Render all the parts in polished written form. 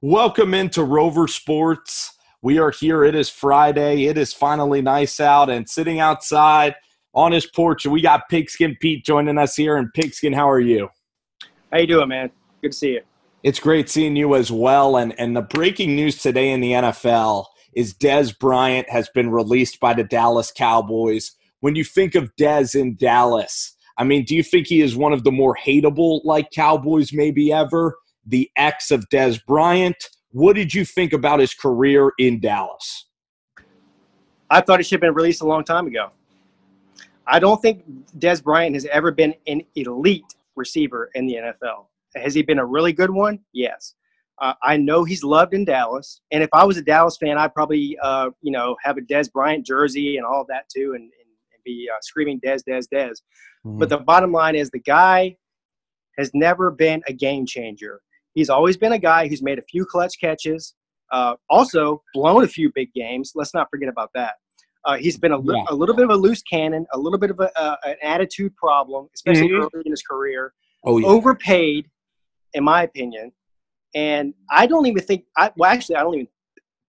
Welcome into Rover Sports. We are here. It is Friday. It is finally nice out, and sitting outside on his porch, we got Pigskin Peete joining us here. And Pigskin, how are you? How you doing, man? Good to see you. It's great seeing you as well. And the breaking news today in the NFL is Dez Bryant has been released by the Dallas Cowboys. When you think of Dez in Dallas, I mean, do you think he is one of the more hateable like Cowboys maybe ever? The ex of Dez Bryant. What did you think about his career in Dallas? I thought he should have been released a long time ago. I don't think Dez Bryant has ever been an elite receiver in the NFL. Has he been a really good one? Yes. I know he's loved in Dallas. And if I was a Dallas fan, I'd probably, have a Dez Bryant jersey and all of that too and be screaming Dez, Dez, Dez. Mm-hmm. But the bottom line is the guy has never been a game changer. He's always been a guy who's made a few clutch catches, also blown a few big games. Let's not forget about that. He's been a little bit of a loose cannon, a little bit of an attitude problem, especially early in his career. Oh, yeah. Overpaid, in my opinion. And I don't even think – I don't even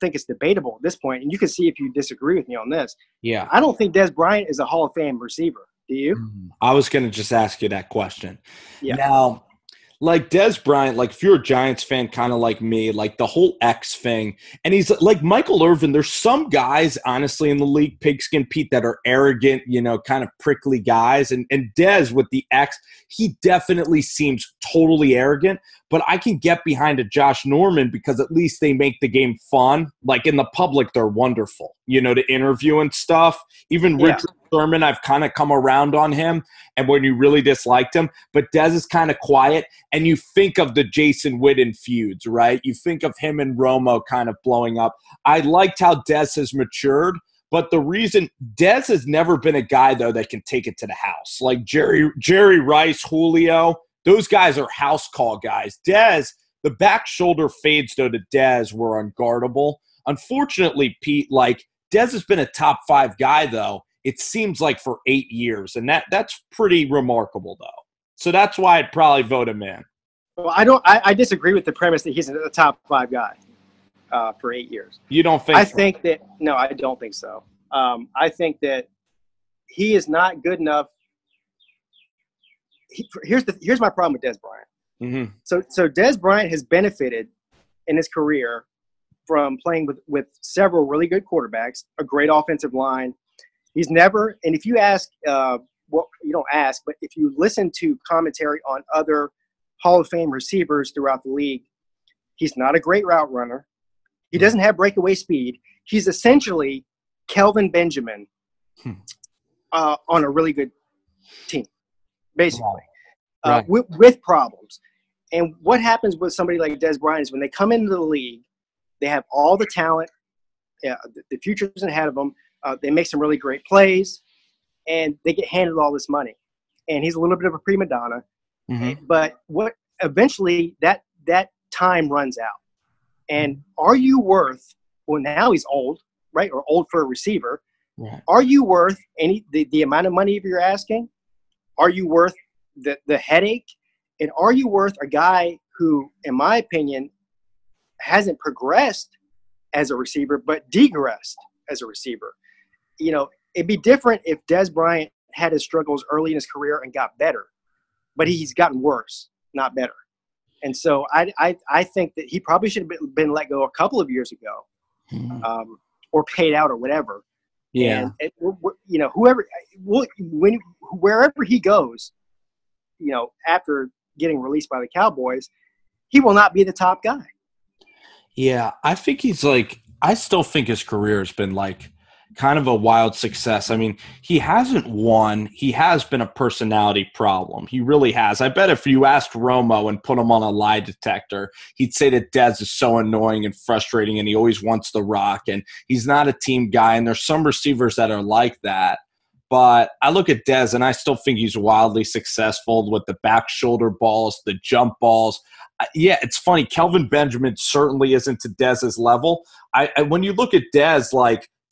think it's debatable at this point. And you can see if you disagree with me on this. Yeah. I don't think Dez Bryant is a Hall of Fame receiver. Do you? I was going to just ask you that question. Yeah. Now – like Dez Bryant, like if you're a Giants fan, kind of like me, like the whole X thing, and he's like Michael Irvin. There's some guys, honestly, in the league, Pigskin Peete, that are arrogant, kind of prickly guys. And Dez with the X, he definitely seems totally arrogant. But I can get behind a Josh Norman because at least they make the game fun. Like in the public, they're wonderful, to interview and stuff. Even Richard Sherman, I've kind of come around on him, and when you really disliked him. But Dez is kind of quiet, and you think of the Jason Witten feuds, right? You think of him and Romo kind of blowing up. I liked how Dez has matured, but the reason Dez has never been a guy, though, that can take it to the house. Like Jerry Rice, Julio, those guys are house call guys. Dez, the back shoulder fades, though, to Dez were unguardable. Unfortunately, Pete, like Dez has been a top 5 guy, though, it seems like for 8 years. And that's pretty remarkable, though. So that's why I'd probably vote him in. Well, I disagree with the premise that he's a top 5 guy for 8 years. You don't think so? No, I don't think so. I think that he is not good enough. Here's my problem with Dez Bryant. Mm-hmm. So Dez Bryant has benefited in his career from playing with several really good quarterbacks, a great offensive line. He's never, and if you ask, you don't ask, but if you listen to commentary on other Hall of Fame receivers throughout the league, he's not a great route runner. He doesn't have breakaway speed. He's essentially Kelvin Benjamin on a really good team, basically, right. With problems. And what happens with somebody like Dez Bryant is when they come into the league, they have all the talent. The future's ahead of them. They make some really great plays, and they get handed all this money. And he's a little bit of a prima donna. Mm-hmm. But eventually that time runs out. And are you worth – well, now he's old, right, or old for a receiver. Right. Are you worth the amount of money you're asking? Are you worth the headache? And are you worth a guy who, in my opinion, hasn't progressed as a receiver but degressed as a receiver? It'd be different if Dez Bryant had his struggles early in his career and got better, but he's gotten worse, not better. And so I think that he probably should have been let go a couple of years ago, or paid out or whatever. Yeah. And wherever he goes, after getting released by the Cowboys, he will not be the top guy. Yeah, I think I still think his career has been kind of a wild success. I mean, he hasn't won. He has been a personality problem. He really has. I bet if you asked Romo and put him on a lie detector, he'd say that Dez is so annoying and frustrating and he always wants the rock and he's not a team guy. And there's some receivers that are like that. But I look at Dez and I still think he's wildly successful with the back shoulder balls, the jump balls. Yeah, it's funny. Kelvin Benjamin certainly isn't to Dez's level. When you look at Dez,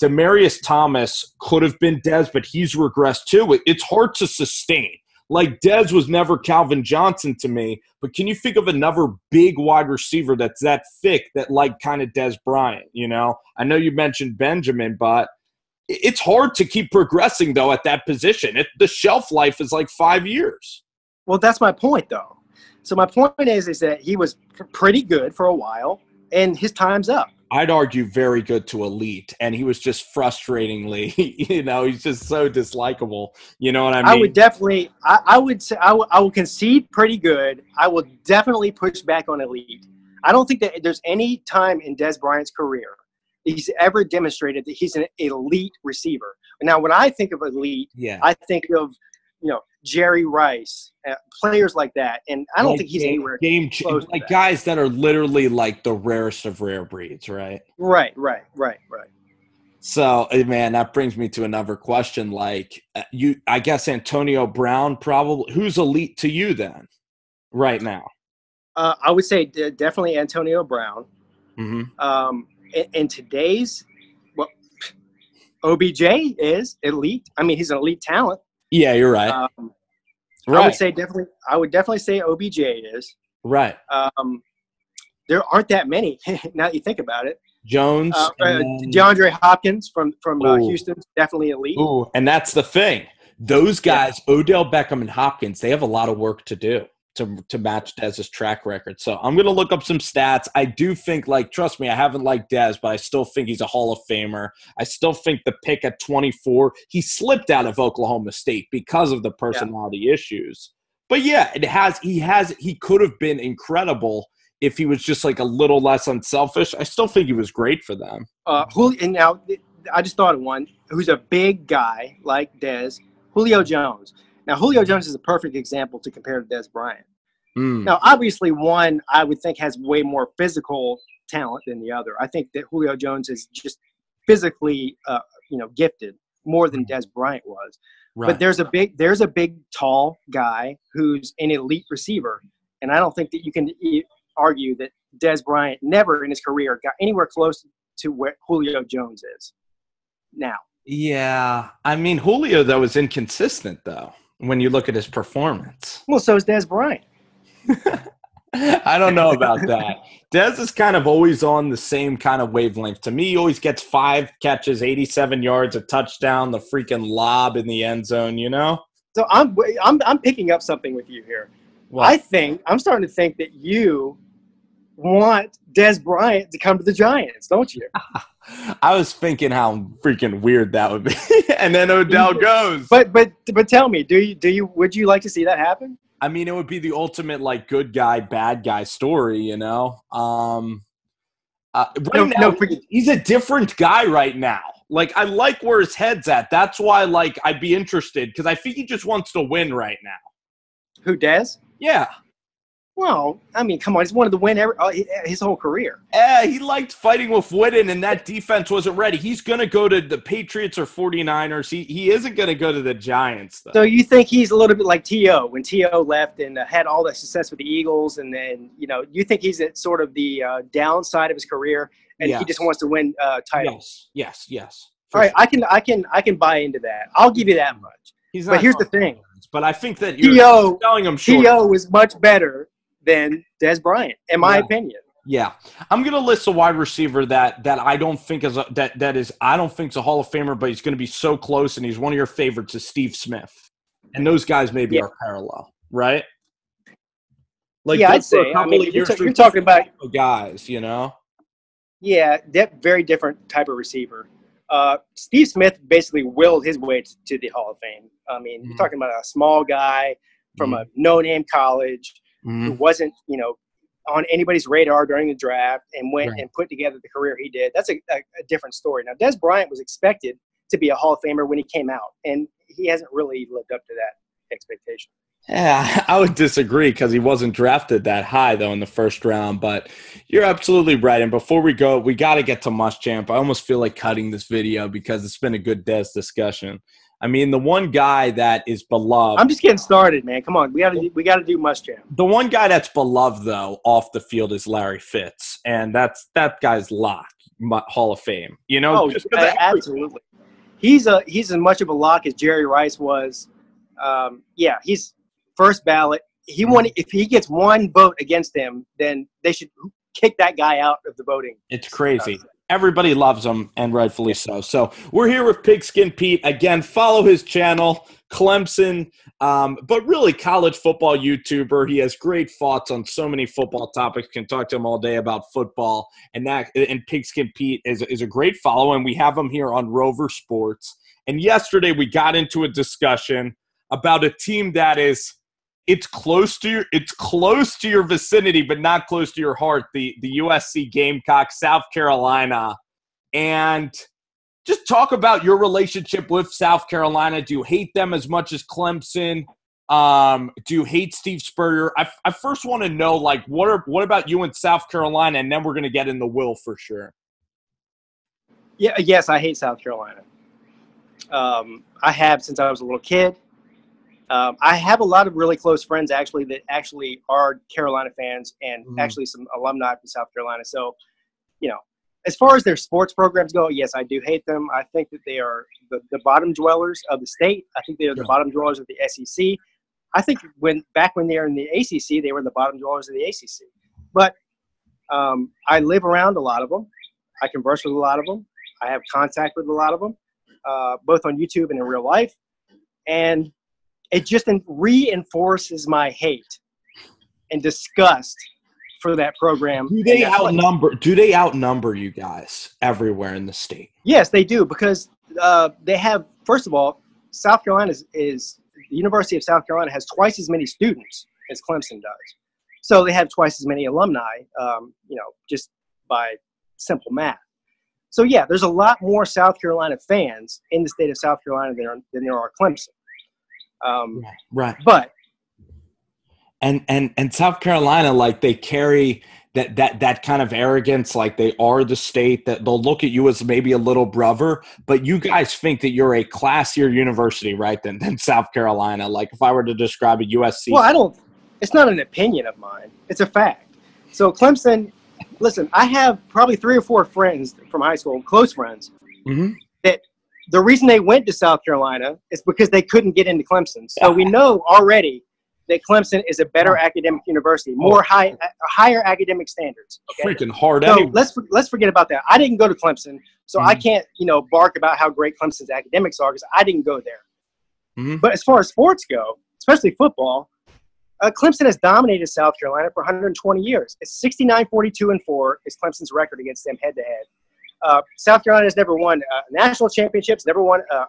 Demaryius Thomas could have been Dez, but he's regressed too. It's hard to sustain. Like Dez was never Calvin Johnson to me, but can you think of another big wide receiver that's that thick that like kind of Dez Bryant, you know? I know you mentioned Benjamin, but it's hard to keep progressing, though, at that position. The shelf life is like 5 years. Well, that's my point, though. So my point is that he was pretty good for a while, and his time's up. I'd argue very good to elite, and he was just frustratingly, he's just so dislikable. You know what I mean? I would definitely, I would say, I will concede pretty good. I will definitely push back on elite. I don't think that there's any time in Dez Bryant's career he's ever demonstrated that he's an elite receiver. Now, when I think of elite, I think of, Jerry Rice, players like that, and I don't think he's anywhere close to that. Guys that are literally like the rarest of rare breeds, right? Right. So, man, that brings me to another question. Like, I guess Antonio Brown probably. Who's elite to you then, right now? I would say definitely Antonio Brown. Mm-hmm. In today's, OBJ is elite. I mean, he's an elite talent. Yeah, you're right. Right. I would definitely say OBJ is. Right. There aren't that many now that you think about it. Jones, DeAndre Hopkins from Houston, definitely elite. Ooh, and that's the thing. Those guys, Odell Beckham and Hopkins, they have a lot of work to do to match Dez's track record. So I'm going to look up some stats. I do think, trust me, I haven't liked Dez, but I still think he's a Hall of Famer. I still think the pick at 24, he slipped out of Oklahoma State because of the personality issues. But he could have been incredible if he was just like a little less unselfish. I still think he was great for them. And now I just thought of one who's a big guy like Dez, Julio Jones. Now, Julio Jones is a perfect example to compare to Dez Bryant. Now, obviously, one I would think has way more physical talent than the other. I think that Julio Jones is just physically, gifted more than Dez Bryant was. Right. But there's a big, tall guy who's an elite receiver, and I don't think that you can argue that Dez Bryant never in his career got anywhere close to where Julio Jones is now. Yeah, I mean Julio though is inconsistent though. When you look at his performance. Well, so is Dez Bryant. I don't know about that. Dez is kind of always on the same kind of wavelength. To me, he always gets 5 catches, 87 yards, a touchdown, the freaking lob in the end zone, So I'm picking up something with you here. What? I'm starting to think that you want Dez Bryant to come to the Giants, don't you? I was thinking how freaking weird that would be. And then Odell goes. But tell me, would you like to see that happen? I mean, it would be the ultimate good guy, bad guy story, he's a different guy right now. I like where his head's at. That's why I'd be interested because I think he just wants to win right now. Who, Dez? Yeah. Well, I mean, come on. He's wanted to win his whole career. He liked fighting with Witten, and that defense wasn't ready. He's going to go to the Patriots or 49ers. He isn't going to go to the Giants, though. So you think he's a little bit like T.O. when T.O. left and had all that success with the Eagles, and then, you think he's at sort of the downside of his career, and he just wants to win titles? Yes. All right, I can buy into that. I'll give you that much. But here's the thing. But I think that you're selling him short. T.O. was much better than Dez Bryant, in my opinion. Yeah, I'm gonna list a wide receiver that I don't think is I don't think is a Hall of Famer, but he's gonna be so close, and he's one of your favorites is Steve Smith, and those guys maybe are parallel, right? I'd say. I mean, you're talking about guys, Yeah, that very different type of receiver. Steve Smith basically willed his way to the Hall of Fame. I mean, you're talking about a small guy from a no-name college. Who wasn't, on anybody's radar during the draft and went and put together the career he did. That's a different story. Now, Dez Bryant was expected to be a Hall of Famer when he came out, and he hasn't really lived up to that expectation. Yeah, I would disagree because he wasn't drafted that high, though, in the first round. But you're absolutely right. And before we go, we got to get to Muschamp. I almost feel like cutting this video because it's been a good Dez discussion. I mean, the one guy that is beloved. I'm just getting started, man. Come on, we got to do Muschamp. The one guy that's beloved though off the field is Larry Fitz, and that guy's lock, Hall of Fame. Absolutely. He's as much of a lock as Jerry Rice was Yeah, he's first ballot. He won. If he gets one vote against him, then they should kick that guy out of the voting. It's crazy. Everybody loves him, and rightfully so. So we're here with Pigskin Pete. Again, follow his channel, Clemson, but really college football YouTuber. He has great thoughts on so many football topics. Can talk to him all day about football. And Pigskin Pete is a great follow, and we have him here on Rover Sports. And yesterday we got into a discussion about a team that is – it's close to your vicinity, but not close to your heart. The USC Gamecocks, South Carolina, and just talk about your relationship with South Carolina. Do you hate them as much as Clemson? Do you hate Steve Spurrier? I first want to know, like, what about you in South Carolina, and then we're going to get in the will for sure. Yeah, yes, I hate South Carolina. I have since I was a little kid. I have a lot of really close friends actually that actually are Carolina fans and actually some alumni from South Carolina. So, as far as their sports programs go, yes, I do hate them. I think that they are the bottom dwellers of the state. I think they are the bottom dwellers of the SEC. I think back when they were in the ACC, they were the bottom dwellers of the ACC. But I live around a lot of them. I converse with a lot of them. I have contact with a lot of them, both on YouTube and in real life. And it just reinforces my hate and disgust for that program. Do they outnumber you guys everywhere in the state? Yes, they do, because they have, first of all, South Carolina is the University of South Carolina has twice as many students as Clemson does. So they have twice as many alumni, just by simple math. So, yeah, there's a lot more South Carolina fans in the state of South Carolina than there are Clemson. Right. But and South Carolina, like, they carry that kind of arrogance, like they are the state that they'll look at you as maybe a little brother, but you guys think that you're a classier university, right, than South Carolina. Like, if I were to describe a USC. Well, it's not an opinion of mine. It's a fact. So Clemson, listen, I have probably 3 or 4 friends from high school, close friends, that the reason they went to South Carolina is because they couldn't get into Clemson. So we know already that Clemson is a better academic university, higher academic standards. Okay? Freaking hard. So let's forget about that. I didn't go to Clemson, so I can't bark about how great Clemson's academics are because I didn't go there. But as far as sports go, especially football, Clemson has dominated South Carolina for 120 years. It's 69-42-4 is Clemson's record against them head-to-head. South Carolina has never won national championships, never won a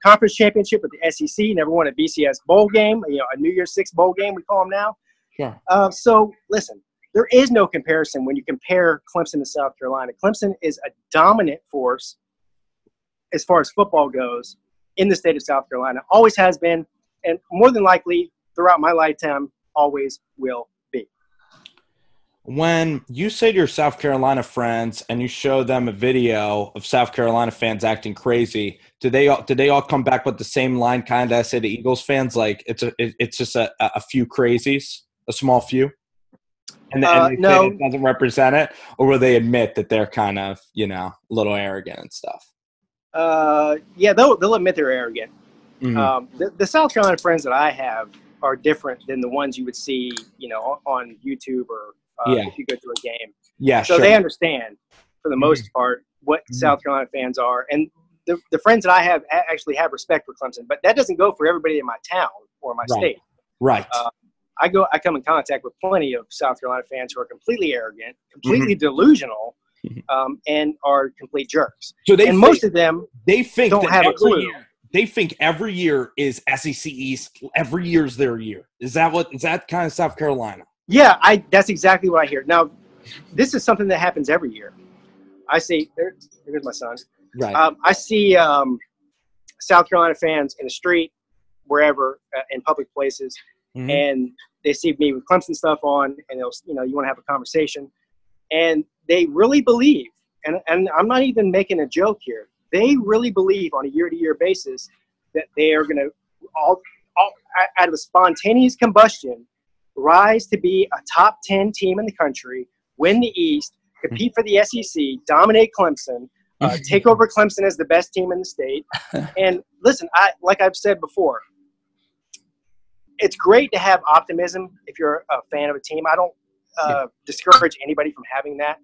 conference championship with the SEC, never won a BCS bowl game, a New Year's Six bowl game, we call them now. Yeah. So, listen, there is no comparison when you compare Clemson to South Carolina. Clemson is a dominant force as far as football goes in the state of South Carolina, always has been, and more than likely throughout my lifetime always will be. When you say to your South Carolina friends and you show them a video of South Carolina fans acting crazy, do they all come back with the same line kind of I say to Eagles fans, like it's just a few crazies, a small few? And they no, say it doesn't represent it? Or will they admit that they're kind of, a little arrogant and stuff? Yeah, they'll admit they're arrogant. The South Carolina friends that I have are different than the ones you would see, on YouTube or if you go to a game. Yeah, so they understand for the most part what South Carolina fans are, and the friends that I have actually have respect for Clemson. But that doesn't go for everybody in my town or my state. Right. I come in contact with plenty of South Carolina fans who are completely arrogant, completely delusional, and are complete jerks. So most of them don't have a clue. They think every year is SEC East. Every year is their year. Is that kind of South Carolina? Yeah, that's exactly what I hear. Now, this is something that happens every year. I see there's my son. Right. I see South Carolina fans in the street, wherever, in public places, and they see me with Clemson stuff on, and they'll, you want to have a conversation, and they really believe, and I'm not even making a joke here. They really believe on a year-to-year basis that they are going to all out of a spontaneous combustion rise to be a top 10 team in the country, win the East, compete for the SEC, dominate Clemson, take over Clemson as the best team in the state. And listen, like I've said before, it's great to have optimism if you're a fan of a team. I don't discourage anybody from having that.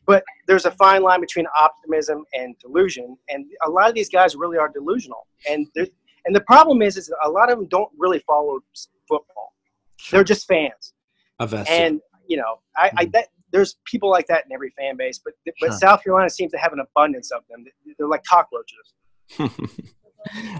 But there's a fine line between optimism and delusion, and a lot of these guys really are delusional. And the problem is a lot of them don't really follow football. Sure. They're just fans. And there's people like that in every fan base, but sure. South Carolina seems to have an abundance of them. They're like cockroaches.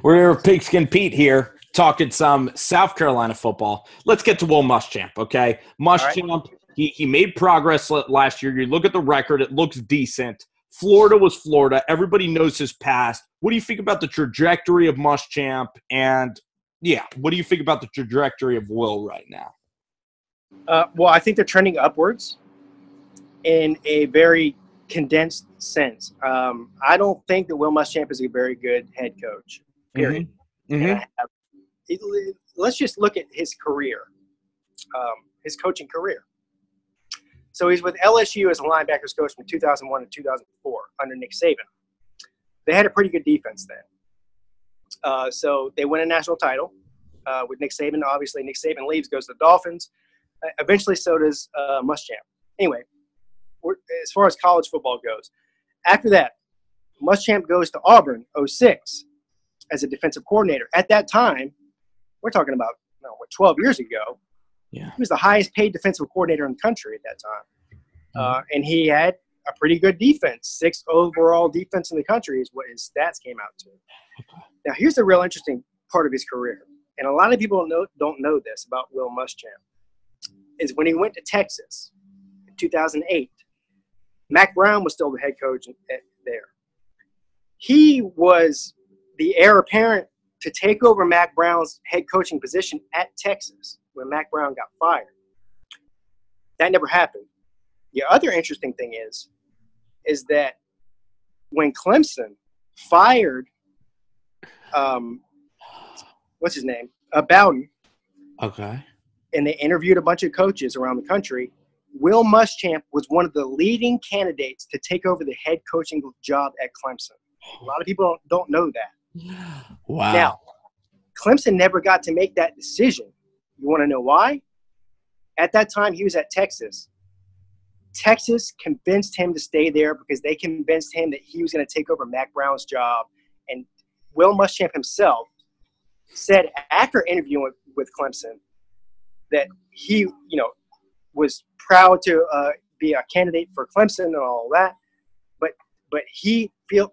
We're Pigskin Pete here, talking some South Carolina football. Let's get to Will Muschamp, okay? Muschamp. He made progress last year. You look at the record, it looks decent. Florida was Florida. Everybody knows his past. What do you think about the trajectory of Muschamp? And, what do you think about the trajectory of Will right now? Well, I think they're trending upwards in a very condensed sense. I don't think that Will Muschamp is a very good head coach, period. Let's just look at his career, his coaching career. So he's with LSU as a linebackers coach from 2001 to 2004 under Nick Saban. They had a pretty good defense then. So they win a national title with Nick Saban. Obviously, Nick Saban leaves, goes to the Dolphins. Eventually, so does Muschamp. Anyway, as far as college football goes, after that, Muschamp goes to Auburn, 2006, as a defensive coordinator. At that time, we're talking about 12 years ago. Yeah. He was the highest paid defensive coordinator in the country at that time. And he had a pretty good defense. 6th overall defense in the country is what his stats came out to. Okay. Now, here's the real interesting part of his career. And a lot of people don't know this about Will Muschamp. Is when he went to Texas in 2008, Mack Brown was still the head coach there. He was the heir apparent to take over Mack Brown's head coaching position at Texas when Mack Brown got fired. That never happened. The other interesting thing is that when Clemson fired, what's his name? Bowden. Okay. And they interviewed a bunch of coaches around the country. Will Muschamp was one of the leading candidates to take over the head coaching job at Clemson. A lot of people don't know that. Wow. Now, Clemson never got to make that decision. You want to know why? At that time, he was at Texas. Texas convinced him to stay there because they convinced him that he was going to take over Mack Brown's job. And Will Muschamp himself said after interviewing with Clemson that he, was proud to be a candidate for Clemson and all that. But he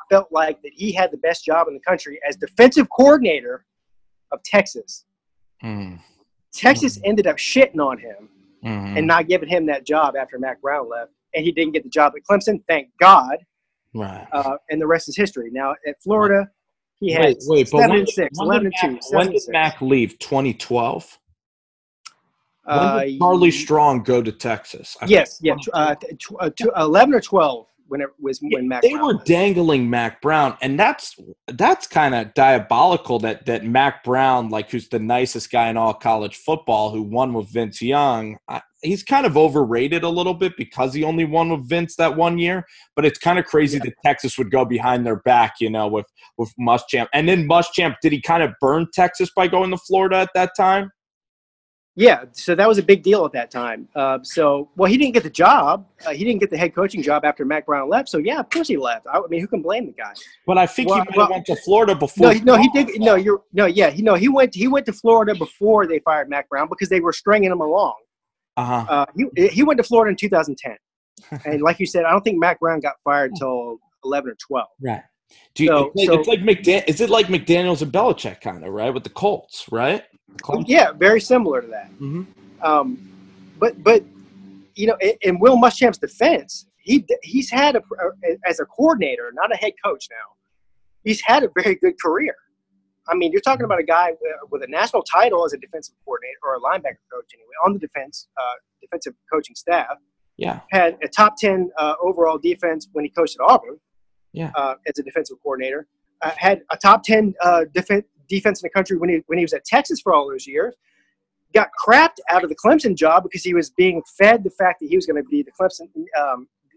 felt like that he had the best job in the country as defensive coordinator of Texas. Texas ended up shitting on him and not giving him that job after Mack Brown left. And he didn't get the job at Clemson, thank God. Right. And the rest is history. Now, at Florida, he had 7-6, 11-2. When did Mack leave? 2012? When did Charlie Strong go to Texas? 11 or 12 when Mack Brown. They They were dangling Mack Brown, and that's kind of diabolical that Mack Brown, like who's the nicest guy in all college football, who won with Vince Young, he's kind of overrated a little bit because he only won with Vince that one year. But it's kind of crazy that Texas would go behind their back, with Muschamp. And then Muschamp, did he kind of burn Texas by going to Florida at that time? Yeah, so that was a big deal at that time. He didn't get the job. He didn't get the head coaching job after Mack Brown left. So, yeah, of course he left. I mean, who can blame the guy? But I think he might have went to Florida before. He did. He went to Florida before they fired Mack Brown because they were stringing him along. He went to Florida in 2010. And like you said, I don't think Mack Brown got fired until 11 or 12. Right. It's like is it like McDaniels and Belichick kind of, right, with the Colts, right? Yeah, very similar to that. But in Will Muschamp's defense, he's had as a coordinator, not a head coach now. He's had a very good career. I mean, you're talking about a guy with a national title as a defensive coordinator or a linebacker coach anyway on the defensive coaching staff. Yeah, had a top 10 overall defense when he coached at Auburn. Yeah, as a defensive coordinator, had a top 10 defense in the country when he was at Texas for all those years. Got crapped out of the Clemson job because he was being fed the fact that he was going to be the Clemson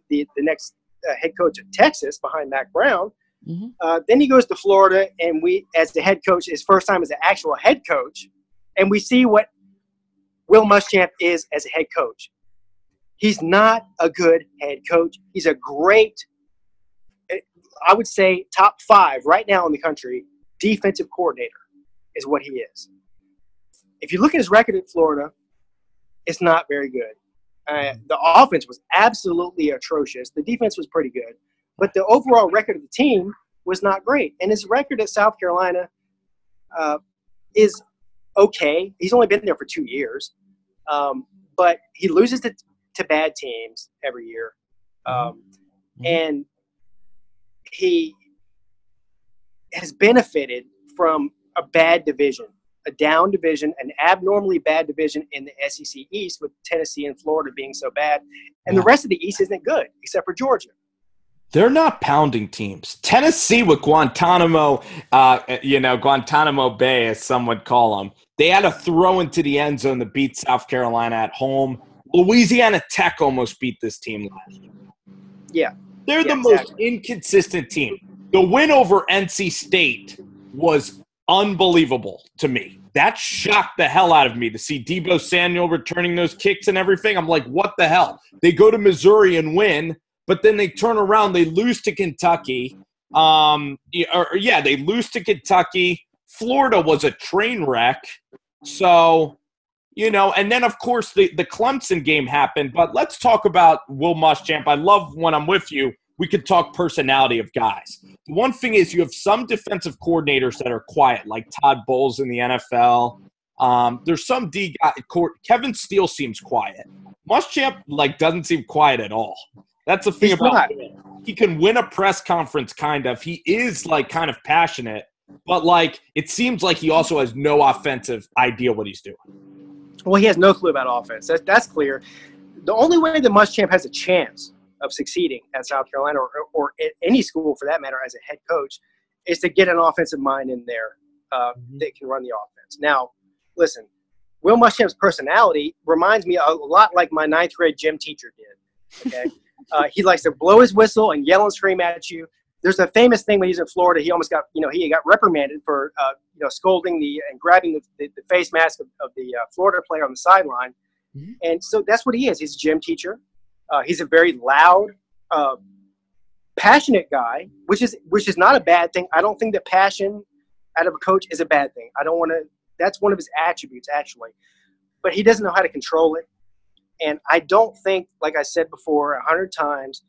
the next head coach at Texas behind Mack Brown. Then he goes to Florida, and as the head coach, his first time as an actual head coach, And we see what Will Muschamp is as a head coach. He's not a good head coach. He's a great, I would say, top 5 right now in the country defensive coordinator is what he is. If you look at his record at Florida, it's not very good. The offense was absolutely atrocious. The defense was pretty good. But the overall record of the team was not great. And his record at South Carolina is okay. He's only been there for 2 years. But he loses to bad teams every year. And he has benefited from a bad division, a down division, an abnormally bad division in the SEC East, with Tennessee and Florida being so bad. And the rest of the East isn't good, except for Georgia. They're not pounding teams. Tennessee with Guantanamo, Guantanamo Bay, as some would call them. They had a throw into the end zone to beat South Carolina at home. Louisiana Tech almost beat this team last year. Yeah. They're the most inconsistent team. The win over NC State was unbelievable to me. That shocked the hell out of me to see Deebo Samuel returning those kicks and everything. I'm like, what the hell? They go to Missouri and win, but then they turn around. They lose to Kentucky. They lose to Kentucky. Florida was a train wreck. So, and then, of course, the Clemson game happened. But let's talk about Will Muschamp. I love when I'm with you, we could talk personality of guys. The one thing is you have some defensive coordinators that are quiet, like Todd Bowles in the NFL. There's some D guy. Kevin Steele seems quiet. Muschamp, doesn't seem quiet at all. That's the thing about him. He can win a press conference, kind of. He is, kind of passionate. But, it seems like he also has no offensive idea what he's doing. Well, he has no clue about offense. That's clear. The only way that Muschamp has a chance of succeeding at South Carolina or at any school, for that matter, as a head coach, is to get an offensive mind in there that can run the offense. Now, listen, Will Muschamp's personality reminds me a lot like my 9th grade gym teacher did. Okay, he likes to blow his whistle and yell and scream at you. There's a famous thing when he was in Florida. He almost got, he got reprimanded for, scolding and grabbing the face mask of the Florida player on the sideline. Mm-hmm. And so that's what he is. He's a gym teacher. He's a very loud, passionate guy, which is not a bad thing. I don't think that passion out of a coach is a bad thing. That's one of his attributes, actually. But he doesn't know how to control it. And I don't think, like I said before 100 times,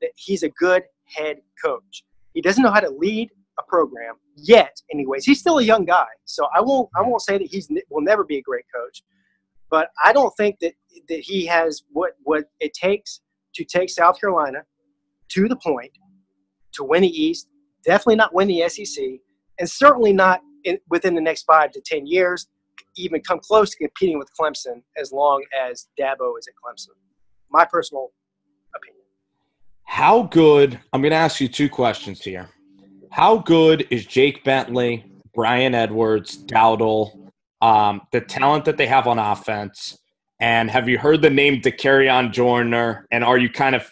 that he's a good head coach. He doesn't know how to lead a program yet. Anyways, he's still a young guy, so I won't say that will never be a great coach. But I don't think that he has what it takes to take South Carolina to the point to win the East. Definitely not win the SEC, and certainly not within the next 5 to 10 years. Even come close to competing with Clemson as long as Dabo is at Clemson. My personal opinion. How good – I'm going to ask you 2 questions here. How good is Jake Bentley, Brian Edwards, Dowdle, the talent that they have on offense? And have you heard the name DeCarrion Joyner? And are you kind of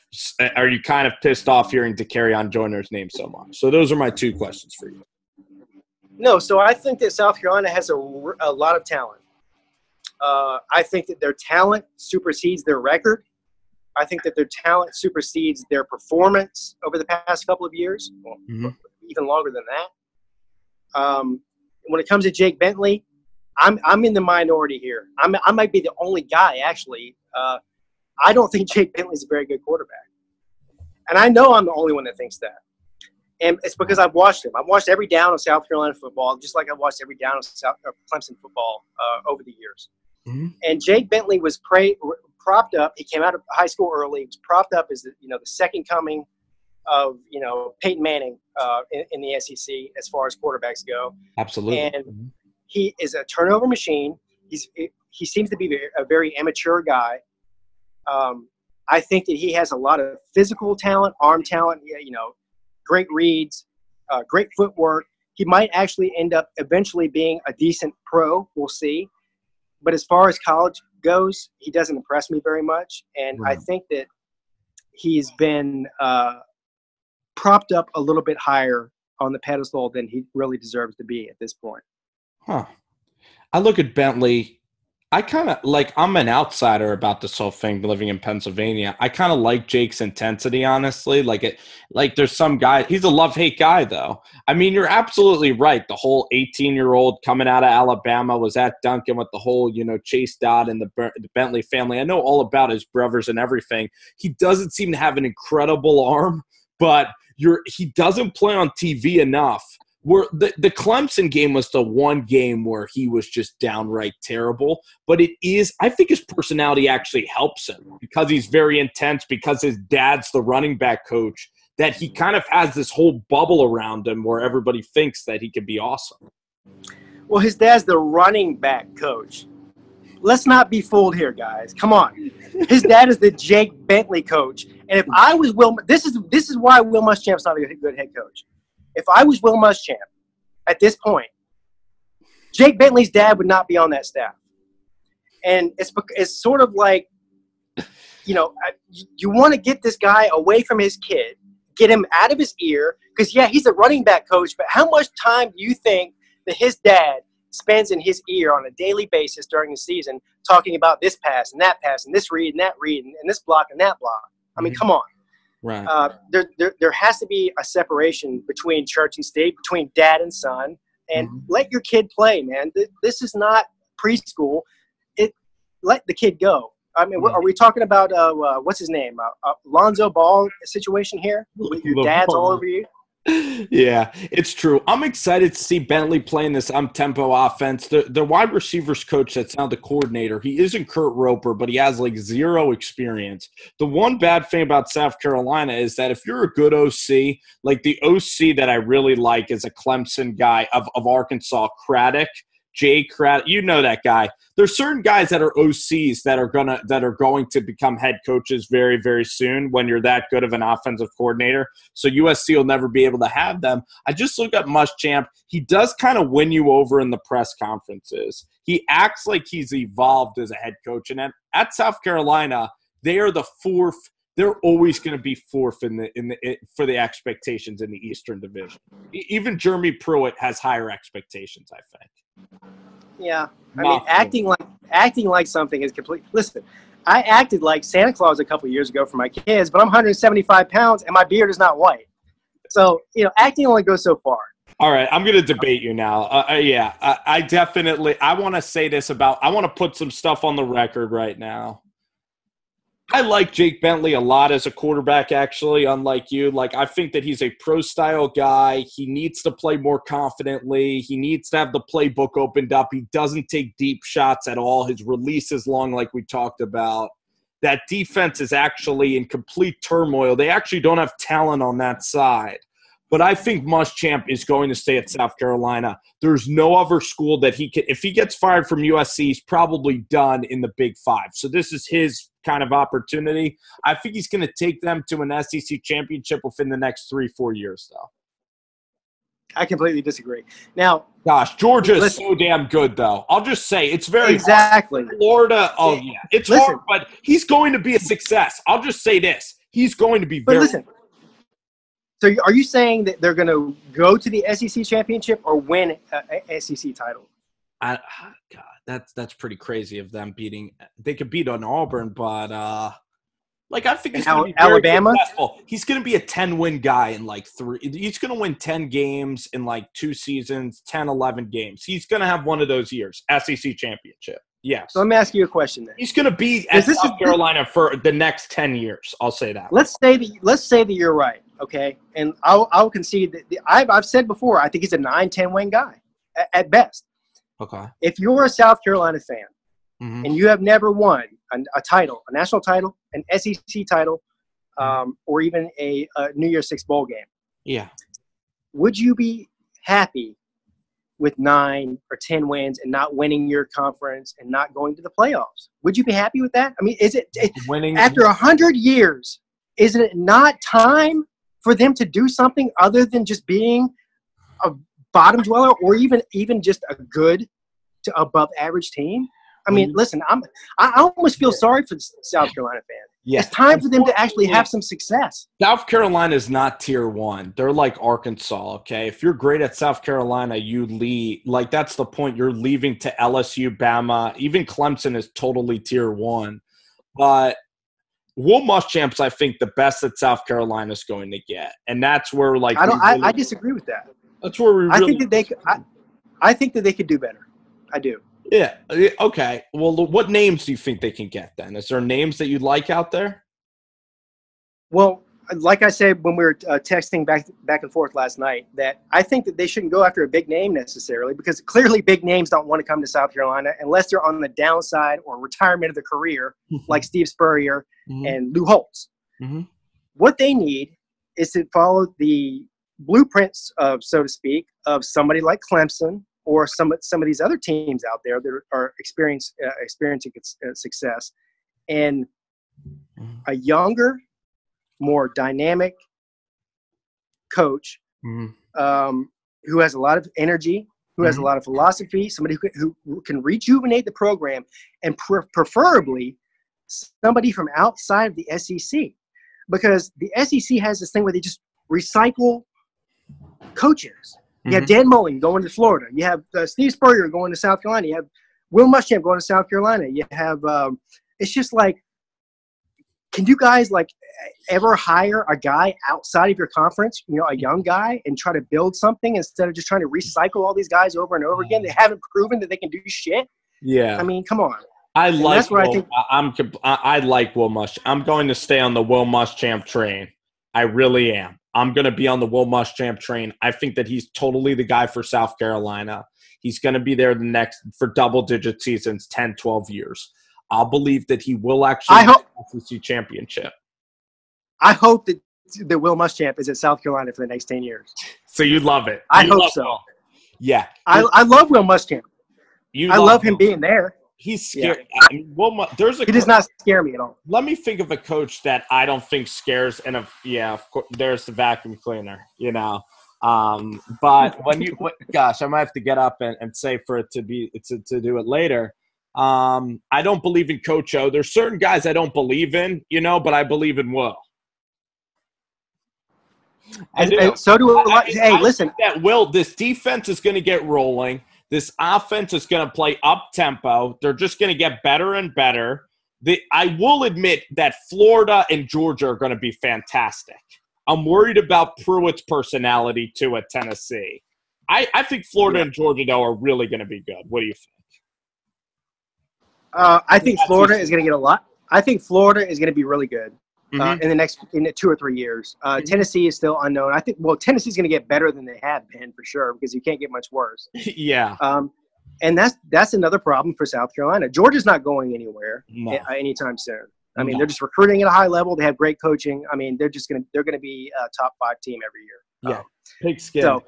pissed off hearing DeCarrion Joyner's name so much? So those are my 2 questions for you. No, so I think that South Carolina has a lot of talent. I think that their talent supersedes their record. I think that their talent supersedes their performance over the past couple of years, even longer than that. When it comes to Jake Bentley, I'm in the minority here. I might be the only guy, actually. I don't think Jake Bentley's a very good quarterback. And I know I'm the only one that thinks that. And it's because I've watched him. I've watched every down of South Carolina football, just like I've watched every down of Clemson football over the years. Mm-hmm. And Jake Bentley was propped up. He came out of high school early. He was propped up as the second coming of Peyton Manning in the SEC as far as quarterbacks go. Absolutely. And he is a turnover machine. He seems to be a very immature guy. I think that he has a lot of physical talent, arm talent. Great reads, great footwork. He might actually end up eventually being a decent pro. We'll see. But as far as college goes, he doesn't impress me very much. And I think that he's been propped up a little bit higher on the pedestal than he really deserves to be at this point. Huh. I look at Bentley. I kind of like, I'm an outsider about this whole thing living in Pennsylvania. I kind of like Jake's intensity, honestly. Like there's some guy, he's a love-hate guy though. I mean, you're absolutely right. The whole 18-year-old coming out of Alabama was at Duncan with the whole, Chase Dodd and the Bentley family. I know all about his brothers and everything. He doesn't seem to have an incredible arm, but he doesn't play on TV enough. The Clemson game was the one game where he was just downright terrible, but I think his personality actually helps him because he's very intense, because his dad's the running back coach, that he kind of has this whole bubble around him where everybody thinks that he could be awesome. Well, his dad's the running back coach. Let's not be fooled here, guys. Come on. His dad is the Jake Bentley coach. And if I was this is why Will Muschamp's not a good head coach. If I was Will Muschamp at this point, Jake Bentley's dad would not be on that staff. And it's sort of like, you want to get this guy away from his kid, get him out of his ear, because, yeah, he's a running back coach, but how much time do you think that his dad spends in his ear on a daily basis during the season talking about this pass and this read and that read and this block and that block? I mean, come on. Right. There has to be a separation between church and state, between dad and son, and let your kid play, man. This is not preschool. Let the kid go. I mean, are we talking about what's his name, Lonzo Ball situation here? With your dad's all over you. Yeah, it's true. I'm excited to see Bentley playing this tempo offense. The wide receivers coach that's now the coordinator, he isn't Kurt Roper, but he has like zero experience. The one bad thing about South Carolina is that if you're a good OC, like the OC that I really like is a Clemson guy of Arkansas, Craddock. Jay Craddock, you know that guy. There's certain guys that are OCs that are going to become head coaches very, very soon when you're that good of an offensive coordinator. So USC will never be able to have them. I just look at Muschamp. He does kind of win you over in the press conferences. He acts like he's evolved as a head coach. And at South Carolina, they are the fourth. They're always going to be fourth for the expectations in the Eastern Division. Even Jeremy Pruitt has higher expectations, I think. Yeah, I mean, acting like something is complete. Listen, I acted like Santa Claus a couple years ago for my kids, but I'm 175 pounds and my beard is not white. So, acting only goes so far. All right, I'm going to debate you now. I definitely – I want to say this I want to put some stuff on the record right now. I like Jake Bentley a lot as a quarterback, actually, unlike you. Like, I think that he's a pro-style guy. He needs to play more confidently. He needs to have the playbook opened up. He doesn't take deep shots at all. His release is long, like we talked about. That defense is actually in complete turmoil. They actually don't have talent on that side. But I think Muschamp is going to stay at South Carolina. There's no other school that he can – if he gets fired from USC, he's probably done in the Big Five. So this is his kind of opportunity. I think he's going to take them to an SEC championship within the next 3-4 years, though. I completely disagree. Now – gosh, Georgia is so damn good, though. I'll just say it's very exactly hard. Florida, it's hard, but he's going to be a success. I'll just say this. He's going to be very – listen. So are you saying that they're going to go to the SEC championship or win an SEC title? God, that's pretty crazy of them beating. They could beat on Auburn, but I think he's going to be Alabama. Successful. He's going to be a 10-win guy in like 3. He's going to win 10 games in like 2 seasons, 10, 11 games. He's going to have one of those years, SEC championship. Yes. So let me ask you a question then. He's going to be at South Carolina for the next 10 years. I'll say that. Let's say that you're right. Okay, and I'll concede that I've said before, I think he's a 9-10 win guy at best. Okay. If you're a South Carolina fan and you have never won a title, a national title, an SEC title, or even a New Year's Six bowl game, would you be happy with 9 or 10 wins and not winning your conference and not going to the playoffs? Would you be happy with that? I mean, is it winning after 100 years? Is it not time for them to do something other than just being a bottom dweller or even just a good to above average team? I mean, listen, I almost feel sorry for the South Carolina fan. Yeah. It's time for them to actually have some success. South Carolina is not tier 1. They're like Arkansas, okay? If you're great at South Carolina, you leave. Like, that's the point. You're leaving to LSU, Bama. Even Clemson is totally tier 1. But Will Muschamp's, I think, the best that South Carolina is going to get. And that's where, like – I disagree with that. That's where we really – I think that they could do better. I do. Yeah. Okay. Well, what names do you think they can get then? Is there names that you'd like out there? Well, like I said when we were texting back and forth last night, that I think that they shouldn't go after a big name necessarily, because clearly big names don't want to come to South Carolina unless they're on the downside or retirement of their career, like Steve Spurrier and Lou Holtz. What they need is to follow the blueprints of, so to speak, of somebody like Clemson, or some of these other teams out there that are experiencing success, and a younger, more dynamic coach who has a lot of energy, who has a lot of philosophy, somebody who can rejuvenate the program, and preferably somebody from outside of the SEC, because the SEC has this thing where they just recycle coaches. You have Dan Mullen going to Florida. You have Steve Spurrier going to South Carolina. You have Will Muschamp going to South Carolina. You have it's just like, can you guys like ever hire a guy outside of your conference, a young guy, and try to build something instead of just trying to recycle all these guys over and over again? They haven't proven that they can do shit. Yeah. I mean, come on. I like Will Muschamp. I'm going to stay on the Will Muschamp train. I really am. I'm going to be on the Will Muschamp train. I think that he's totally the guy for South Carolina. He's going to be there for double-digit seasons, 10, 12 years. I'll believe that he will actually win the SEC championship. I hope that Will Muschamp is at South Carolina for the next 10 years. So you'd love it. I hope so. Will. Yeah. I love Will Muschamp. I love him being there. He's scary. Yeah. I mean, he does not scare me at all. Let me think of a coach that I don't think scares. And of course, there's the vacuum cleaner. But gosh, I might have to get up and say for it to do it later. I don't believe in Coach O. There's certain guys I don't believe in, but I believe in Will. So do I. Hey, listen. That Will, this defense is going to get rolling. This offense is going to play up-tempo. They're just going to get better and better. I will admit that Florida and Georgia are going to be fantastic. I'm worried about Pruitt's personality, too, at Tennessee. I think Florida and Georgia, though, are really going to be good. What do you think? I think Florida is going to get a lot. I think Florida is going to be really good in 2 or 3 years. Tennessee is still unknown. I think Tennessee's going to get better than they have been for sure, because you can't get much worse. Yeah. And that's another problem for South Carolina. Georgia's not going anywhere anytime soon. I mean, they're just recruiting at a high level. They have great coaching. I mean, they're going to be a top 5 team every year. Yeah. Pigskin.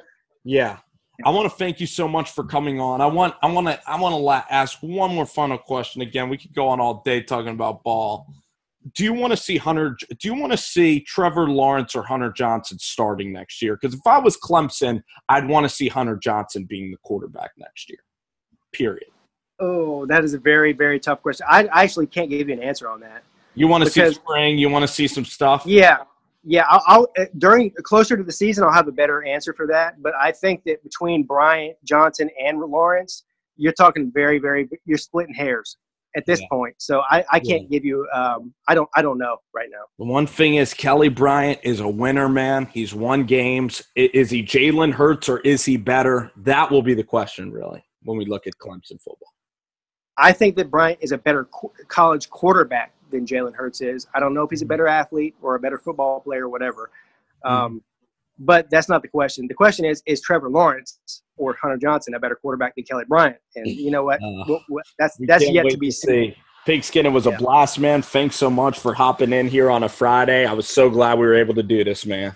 Yeah. I want to thank you so much for coming on. I want to ask one more final question. Again, we could go on all day talking about ball. Do you want to see Trevor Lawrence or Hunter Johnson starting next year? Because if I was Clemson, I'd want to see Hunter Johnson being the quarterback next year. Period. Oh, that is a very, very tough question. I actually can't give you an answer on that. You want to see spring? You want to see some stuff? Yeah. I'll during closer to the season, I'll have a better answer for that. But I think that between Bryant, Johnson, and Lawrence, you're talking you're splitting hairs at this point. So I can't give you I don't know right now. The one thing is, Kelly Bryant is a winner, man. He's won games. Is he Jalen Hurts or is he better? That will be the question, really, when we look at Clemson football. I think that Bryant is a better college quarterback than Jalen Hurts is. I don't know if he's a better athlete or a better football player or whatever. But that's not the question. The question is Trevor Lawrence or Hunter Johnson a better quarterback than Kelly Bryant? And you know what? That's yet to be seen. Pigskin, it was a blast, man. Thanks so much for hopping in here on a Friday. I was so glad we were able to do this, man.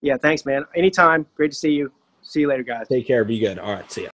Yeah, thanks, man. Anytime. Great to see you. See you later, guys. Take care. Be good. All right. See ya.